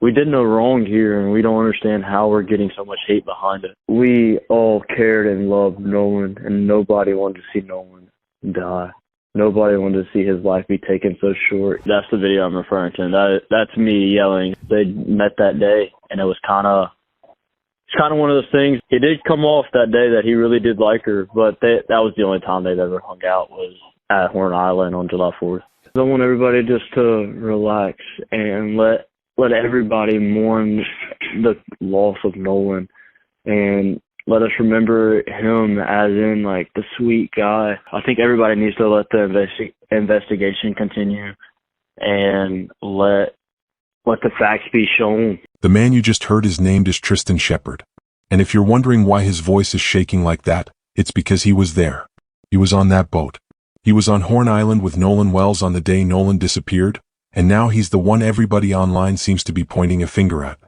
We did no wrong here, and we don't understand how we're getting so much hate behind it. We all cared and loved Nolan, and nobody wanted to see Nolan die. Nobody wanted to see his life be taken so short. That's the video I'm referring to. That's me yelling. They met that day, and it's kind of one of those things. It did come off that day that he really did like her, but that was the only time they'd ever hung out, was at Horn Island on July 4th. I want everybody just to relax and let everybody mourn the loss of Nolan, and let us remember him as in, like, the sweet guy. I think everybody needs to let the investigation continue and let the facts be shown. The man you just heard is named as Tristan Shepard. And if you're wondering why his voice is shaking like that, it's because he was there. He was on that boat. He was on Horn Island with Nolan Wells on the day Nolan disappeared, and now he's the one everybody online seems to be pointing a finger at.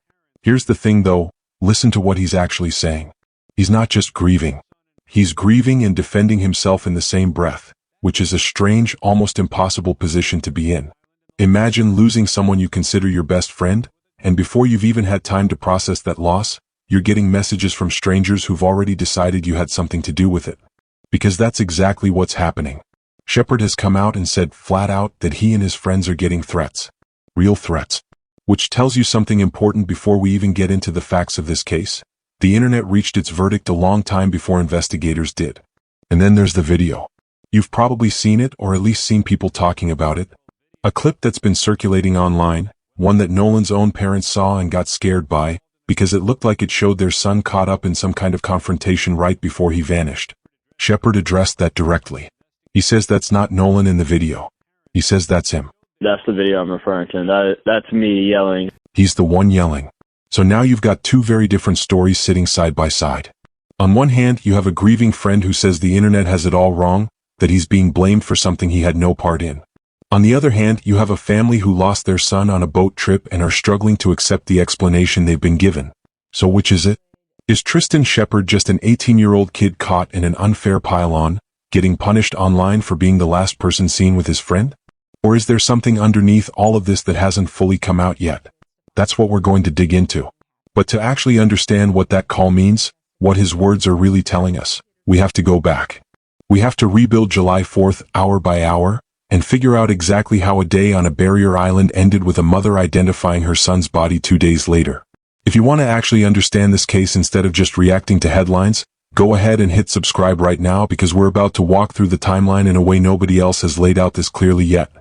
Here's the thing though, listen to what he's actually saying. He's not just grieving. He's grieving and defending himself in the same breath, which is a strange, almost impossible position to be in. Imagine losing someone you consider your best friend, and before you've even had time to process that loss, you're getting messages from strangers who've already decided you had something to do with it. Because that's exactly what's happening. Shepard has come out and said flat out that he and his friends are getting threats. Real threats. Which tells you something important before we even get into the facts of this case. The internet reached its verdict a long time before investigators did. And then there's the video. You've probably seen it, or at least seen people talking about it. A clip that's been circulating online, one that Nolan's own parents saw and got scared by, because it looked like it showed their son caught up in some kind of confrontation right before he vanished. Shepard addressed that directly. He says that's not Nolan in the video. He says that's him. That's the video I'm referring to. That's me yelling. He's the one yelling. So now you've got two very different stories sitting side by side. On one hand, you have a grieving friend who says the internet has it all wrong, that he's being blamed for something he had no part in. On the other hand, you have a family who lost their son on a boat trip and are struggling to accept the explanation they've been given. So which is it? Is Tristan Shepard just an 18-year-old kid caught in an unfair pile-on, getting punished online for being the last person seen with his friend? Or is there something underneath all of this that hasn't fully come out yet? That's what we're going to dig into. But to actually understand what that call means, what his words are really telling us, we have to go back. We have to rebuild July 4th hour by hour, and figure out exactly how a day on a barrier island ended with a mother identifying her son's body 2 days later. If you want to actually understand this case instead of just reacting to headlines, go ahead and hit subscribe right now, because we're about to walk through the timeline in a way nobody else has laid out this clearly yet.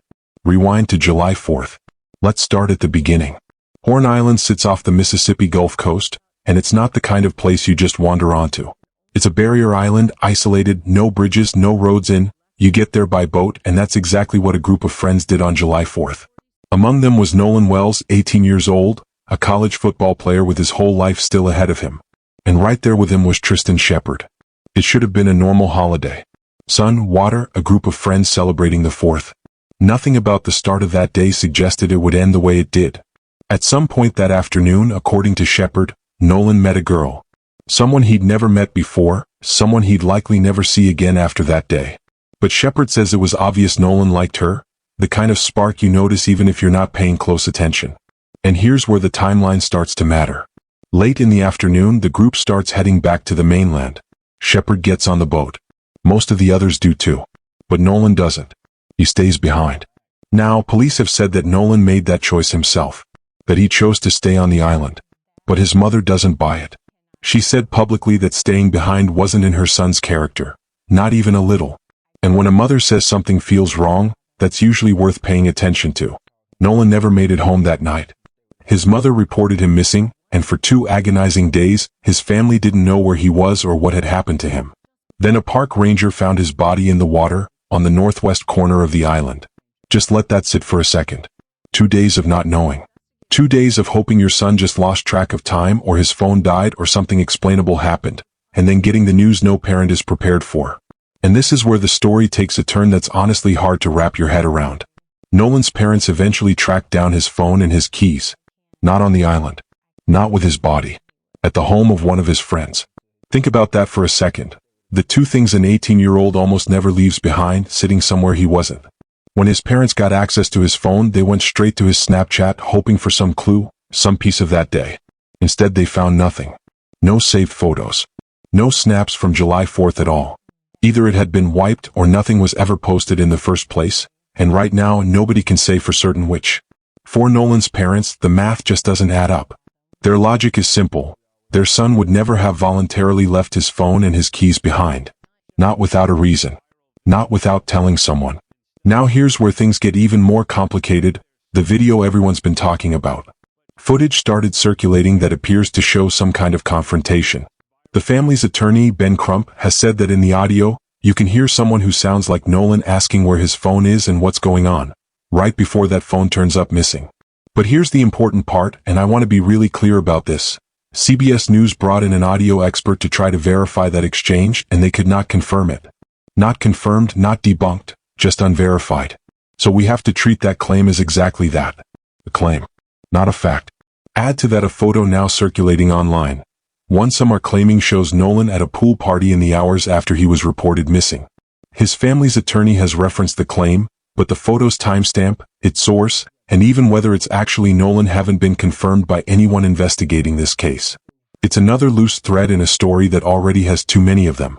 Rewind to July 4th. Let's start at the beginning. Horn Island sits off the Mississippi Gulf Coast, and it's not the kind of place you just wander onto. It's a barrier island, isolated, no bridges, no roads in. You get there by boat, and that's exactly what a group of friends did on July 4th. Among them was Nolan Wells, 18 years old, a college football player with his whole life still ahead of him. And right there with him was Tristan Shepard. It should have been a normal holiday. Sun, water, a group of friends celebrating the 4th. Nothing about the start of that day suggested it would end the way it did. At some point that afternoon, according to Shepard, Nolan met a girl. Someone he'd never met before, someone he'd likely never see again after that day. But Shepard says it was obvious Nolan liked her, the kind of spark you notice even if you're not paying close attention. And here's where the timeline starts to matter. Late in the afternoon, the group starts heading back to the mainland. Shepard gets on the boat. Most of the others do too. But Nolan doesn't. He stays behind. Now, police have said that Nolan made that choice himself, that he chose to stay on the island. But his mother doesn't buy it. She said publicly that staying behind wasn't in her son's character, not even a little. And when a mother says something feels wrong, that's usually worth paying attention to. Nolan never made it home that night. His mother reported him missing, and for 2 agonizing days, his family didn't know where he was or what had happened to him. Then a park ranger found his body in the water, on the northwest corner of the island. Just let that sit for a second. 2 days of not knowing. 2 days of hoping your son just lost track of time, or his phone died, or something explainable happened, and then getting the news no parent is prepared for. And this is where the story takes a turn that's honestly hard to wrap your head around. Nolan's parents eventually tracked down his phone and his keys. Not on the island. Not with his body. At the home of one of his friends. Think about that for a second. The two things an 18-year-old almost never leaves behind, sitting somewhere he wasn't. When his parents got access to his phone, they went straight to his Snapchat, hoping for some clue, some piece of that day. Instead, they found nothing. No saved photos. No snaps from July 4th at all. Either it had been wiped or nothing was ever posted in the first place, and right now nobody can say for certain which. For Nolan's parents, the math just doesn't add up. Their logic is simple. Their son would never have voluntarily left his phone and his keys behind. Not without a reason. Not without telling someone. Now here's where things get even more complicated, the video everyone's been talking about. Footage started circulating that appears to show some kind of confrontation. The family's attorney, Ben Crump, has said that in the audio, you can hear someone who sounds like Nolan asking where his phone is and what's going on, right before that phone turns up missing. But here's the important part, and I want to be really clear about this. CBS News brought in an audio expert to try to verify that exchange, and they could not confirm it. Not confirmed, not debunked, just unverified. So we have to treat that claim as exactly that. A claim, not a fact. Add to that a photo now circulating online. One some are claiming shows Nolan at a pool party in the hours after he was reported missing. His family's attorney has referenced the claim, but the photo's timestamp, its source, and even whether it's actually Nolan haven't been confirmed by anyone investigating this case. It's another loose thread in a story that already has too many of them.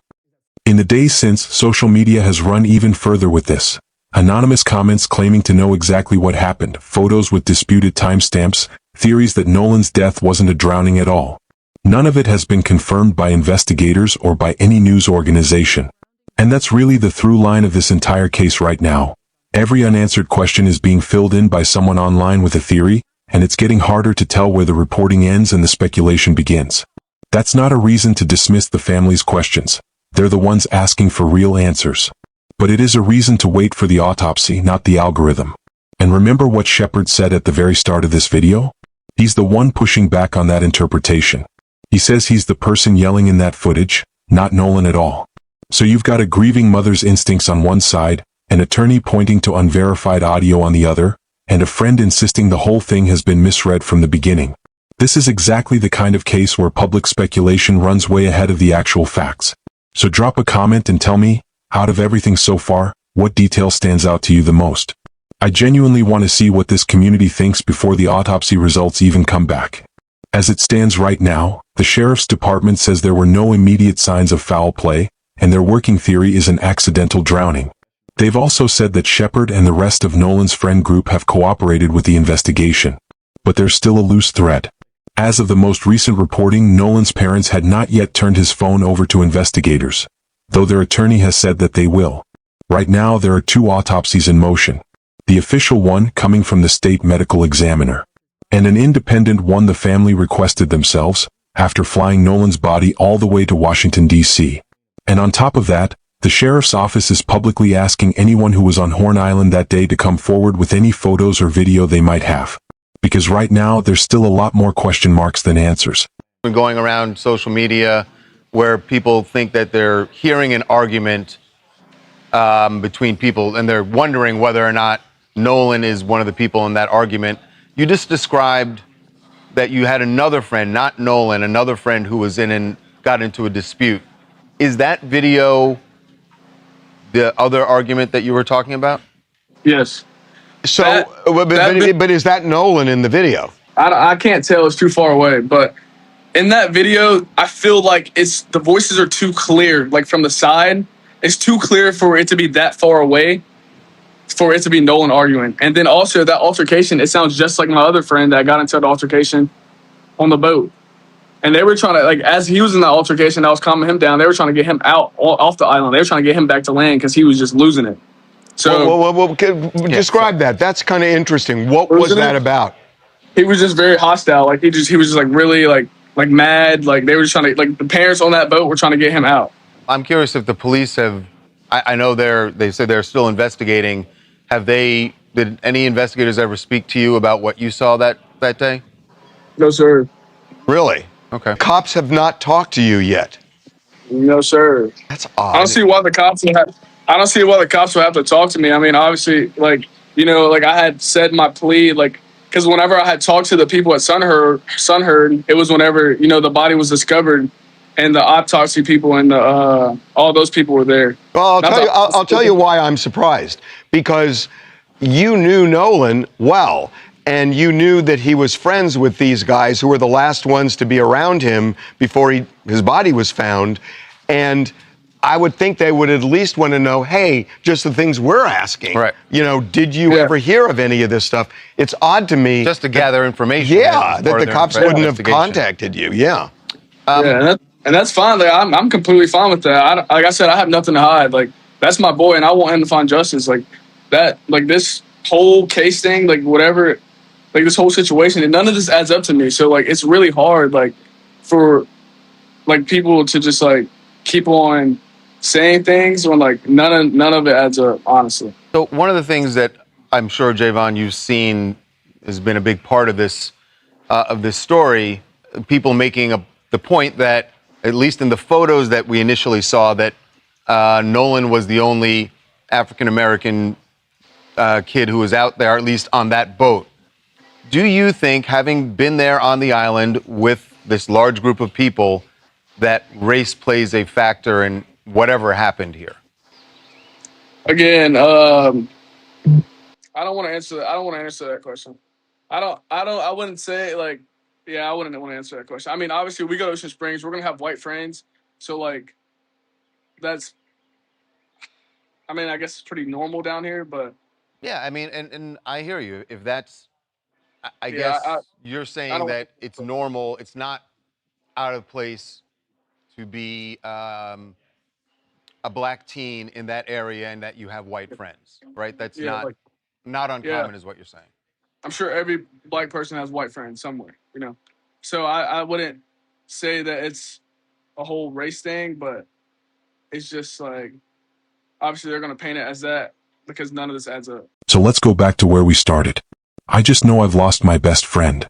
In the days since, social media has run even further with this. Anonymous comments claiming to know exactly what happened, photos with disputed timestamps, theories that Nolan's death wasn't a drowning at all. None of it has been confirmed by investigators or by any news organization. And that's really the through line of this entire case right now. Every unanswered question is being filled in by someone online with a theory, and it's getting harder to tell where the reporting ends and the speculation begins. That's not a reason to dismiss the family's questions. They're the ones asking for real answers. But it is a reason to wait for the autopsy, not the algorithm. And remember what Shepard said at the very start of this video? He's the one pushing back on that interpretation. He says he's the person yelling in that footage, not Nolan at all. So you've got a grieving mother's instincts on one side, an attorney pointing to unverified audio on the other, and a friend insisting the whole thing has been misread from the beginning. This is exactly the kind of case where public speculation runs way ahead of the actual facts. So drop a comment and tell me, out of everything so far, what detail stands out to you the most? I genuinely want to see what this community thinks before the autopsy results even come back. As it stands right now, the sheriff's department says there were no immediate signs of foul play, and their working theory is an accidental drowning. They've also said that Shepard and the rest of Nolan's friend group have cooperated with the investigation. But there's still a loose thread. As of the most recent reporting, Nolan's parents had not yet turned his phone over to investigators, though their attorney has said that they will. Right now there are 2 autopsies in motion. The official one coming from the state medical examiner, and an independent one the family requested themselves, after flying Nolan's body all the way to Washington, D.C. And on top of that, the sheriff's office is publicly asking anyone who was on Horn Island that day to come forward with any photos or video they might have. Because right now, there's still a lot more question marks than answers. Been going around social media where people think that they're hearing an argument between people, and they're wondering whether or not Nolan is one of the people in that argument. You just described that you had another friend, not Nolan, another friend who was in and got into a dispute. Is that video the other argument that you were talking about? Yes. So, but is that Nolan in the video? I can't tell. It's too far away. But in that video, I feel like the voices are too clear. Like from the side, it's too clear for it to be that far away, for it to be Nolan arguing. And then also that altercation, it sounds just like my other friend that got into an altercation on the boat. And they were trying to, like, as he was in that altercation, I was calming him down. They were trying to get him out off the island. They were trying to get him back to land because he was just losing it. So, describe that. That's kind of interesting. What was that about? He was just very hostile. Like he was just like really like mad. Like they were just trying to, like the parents on that boat were trying to get him out. I'm curious if the police have. I know they said they're still investigating. Did any investigators ever speak to you about what you saw that day? No, sir. Really? Okay. Cops have not talked to you yet. No, sir. That's odd. I don't see why the cops would have to talk to me. I mean, obviously, like, you know, like I had said my plea, like, because whenever I had talked to the people at Sunherd, it was whenever, you know, the body was discovered and the autopsy people and all those people were there. Well, I'll tell you why I'm surprised. Because you knew Nolan well, and you knew that he was friends with these guys who were the last ones to be around him before his body was found. And I would think they would at least want to know, hey, just the things we're asking. Right. You know, did you ever hear of any of this stuff? It's odd to me. Just to gather information. Yeah, that the cops wouldn't have contacted you. Yeah. And that's fine. Like, I'm completely fine with that. Like I said, I have nothing to hide. Like, that's my boy, and I want him to find justice. Like that. Like this whole case thing. Like whatever. Like this whole situation, and none of this adds up to me. So like, it's really hard. Like for like people to just like keep on saying things when like none of it adds up, honestly. So one of the things that I'm sure, Javon, you've seen has been a big part of this story, people making the point that, at least in the photos that we initially saw, that Nolan was the only African-American kid who was out there, at least on that boat. Do you think, having been there on the island with this large group of people, that race plays a factor in whatever happened here? Again, I don't want to answer that. I don't want to answer that question. I wouldn't say like, yeah, I wouldn't want to answer that question. I mean, obviously we go to Ocean Springs, we're going to have white friends. So like, that's, I mean, I guess it's pretty normal down here, but. Yeah, I mean, and I hear you. If that's, I guess you're saying that it's normal, it's not out of place to be a black teen in that area and that you have white friends, right? That's not uncommon is what you're saying. I'm sure every black person has white friends somewhere, you know? So I wouldn't say that it's a whole race thing, but it's just like, obviously they're going to paint it as that because none of this adds up. So let's go back to where we started. I just know I've lost my best friend.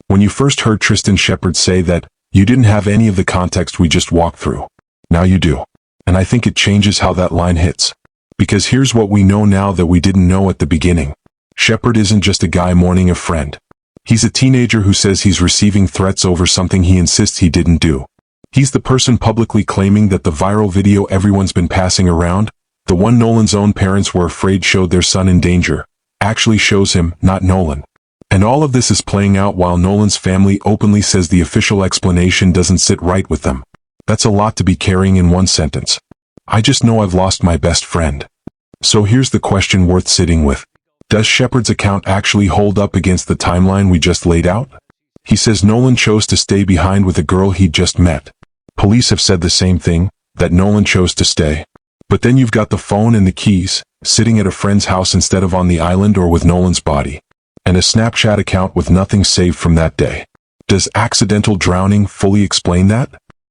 When you first heard Tristan Shepard say that, you didn't have any of the context we just walked through. Now you do. And I think it changes how that line hits. Because here's what we know now that we didn't know at the beginning. Shepard isn't just a guy mourning a friend. He's a teenager who says he's receiving threats over something he insists he didn't do. He's the person publicly claiming that the viral video everyone's been passing around, the one Nolan's own parents were afraid showed their son in danger, actually shows him, not Nolan. And all of this is playing out while Nolan's family openly says the official explanation doesn't sit right with them. That's a lot to be carrying in one sentence. I just know I've lost my best friend. So here's the question worth sitting with. Does Shepard's account actually hold up against the timeline we just laid out? He says Nolan chose to stay behind with a girl he'd just met. Police have said the same thing, that Nolan chose to stay. But then you've got the phone and the keys, sitting at a friend's house instead of on the island or with Nolan's body. And a Snapchat account with nothing saved from that day. Does accidental drowning fully explain that?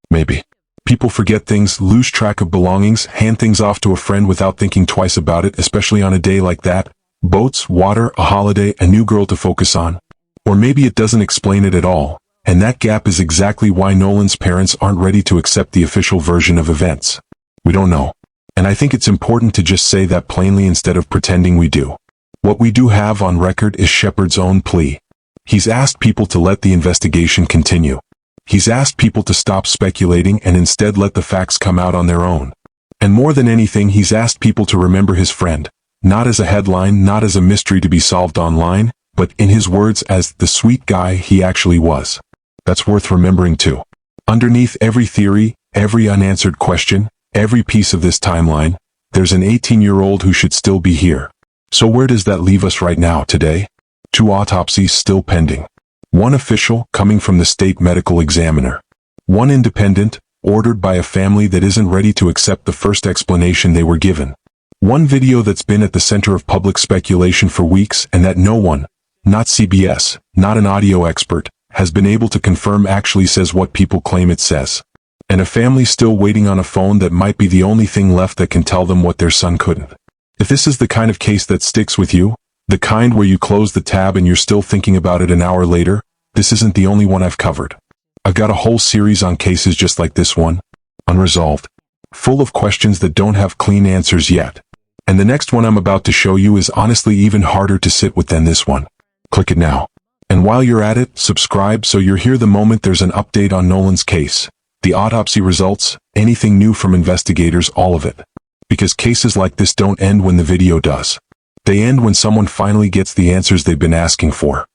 Maybe. People forget things, lose track of belongings, hand things off to a friend without thinking twice about it, especially on a day like that. Boats, water, a holiday, a new girl to focus on. Or maybe it doesn't explain it at all, and that gap is exactly why Nolan's parents aren't ready to accept the official version of events. We don't know. And I think it's important to just say that plainly instead of pretending we do. What we do have on record is Shepard's own plea. He's asked people to let the investigation continue. He's asked people to stop speculating and instead let the facts come out on their own. And more than anything, he's asked people to remember his friend, not as a headline, not as a mystery to be solved online, but in his words as the sweet guy he actually was. That's worth remembering too. Underneath every theory, every unanswered question, every piece of this timeline, there's an 18-year-old who should still be here. So where does that leave us right now, today? 2 autopsies still pending. 1 official, coming from the state medical examiner. 1 independent, ordered by a family that isn't ready to accept the first explanation they were given. 1 video that's been at the center of public speculation for weeks and that no one, not CBS, not an audio expert, has been able to confirm actually says what people claim it says. And a family still waiting on a phone that might be the only thing left that can tell them what their son couldn't. If this is the kind of case that sticks with you, the kind where you close the tab and you're still thinking about it an hour later, this isn't the only one I've covered. I've got a whole series on cases just like this one, unresolved, full of questions that don't have clean answers yet. And the next one I'm about to show you is honestly even harder to sit with than this one. Click it now. And while you're at it, subscribe so you're here the moment there's an update on Nolan's case, the autopsy results, anything new from investigators, all of it. Because cases like this don't end when the video does. They end when someone finally gets the answers they've been asking for.